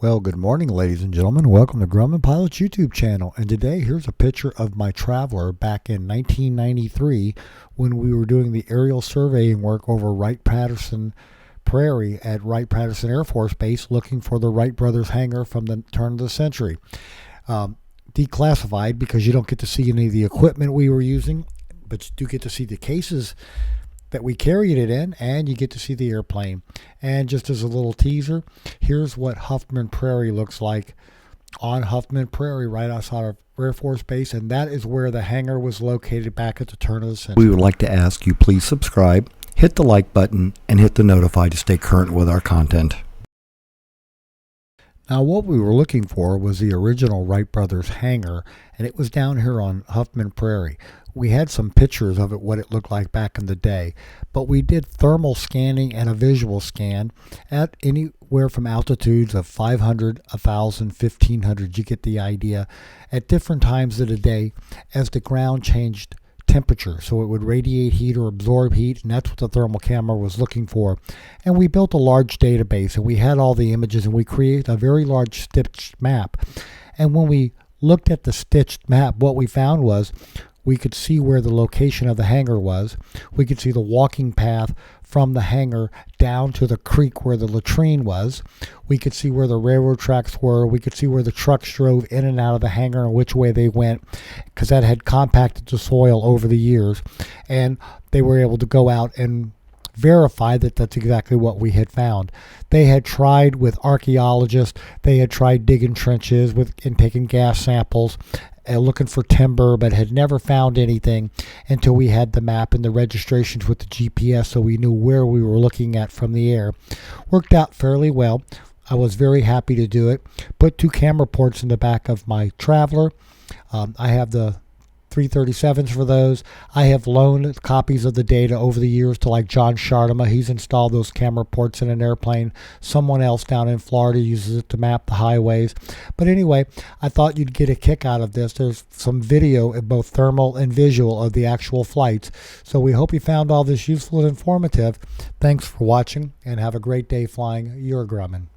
Well, good morning, ladies and gentlemen. Welcome to Grumman Pilot's YouTube channel. And today, here's a picture of my Traveler back in 1993 when we were doing the aerial surveying work over Wright Patterson Prairie at Wright Patterson Air Force Base, looking for the Wright brothers hangar from the turn of the century. Declassified because you don't get to see any of the equipment we were using, but you do get to see the cases that we carried it in, and you get to see the airplane. And just as a little teaser, here's what Huffman Prairie looks like on Huffman Prairie right outside of Air Force Base, and that is where the hangar was located back at the turn of the century. We would like to ask you please subscribe, hit the like button, and hit the notify to stay current with our content. Now, what we were looking for was the original Wright brothers hangar, and it was down here on Huffman Prairie. We had some pictures of it, what it looked like back in the day, but we did thermal scanning and a visual scan at anywhere from altitudes of 500, 1,000, 1,500. You get the idea, at different times of the day as the ground changed temperature, so it would radiate heat or absorb heat, and that's what the thermal camera was looking for. And we built a large database, and we had all the images, and we created a very large stitched map. And when we looked at the stitched map, what we found was we could see where the location of the hangar was. We could see the walking path from the hangar down to the creek where the latrine was. We could see where the railroad tracks were. We could see where the trucks drove in and out of the hangar and which way they went, because that had compacted the soil over the years. And they were able to go out and verify that that's exactly what we had found. They had tried with archaeologists. They had tried digging trenches and taking gas samples, looking for timber, but had never found anything until we had the map and the registrations with the GPS, so we knew where we were looking at from the air. Worked out fairly well. I was very happy to do it. Put 2 camera ports in the back of my Traveler. I have the 337s for those. I have loaned copies of the data over the years to like John Shardema. He's installed those camera ports in an airplane. Someone else down in Florida uses it to map the highways. But anyway, I thought you'd get a kick out of this. There's some video of both thermal and visual of the actual flights. So we hope you found all this useful and informative. Thanks for watching, and have a great day flying. You're Grumman.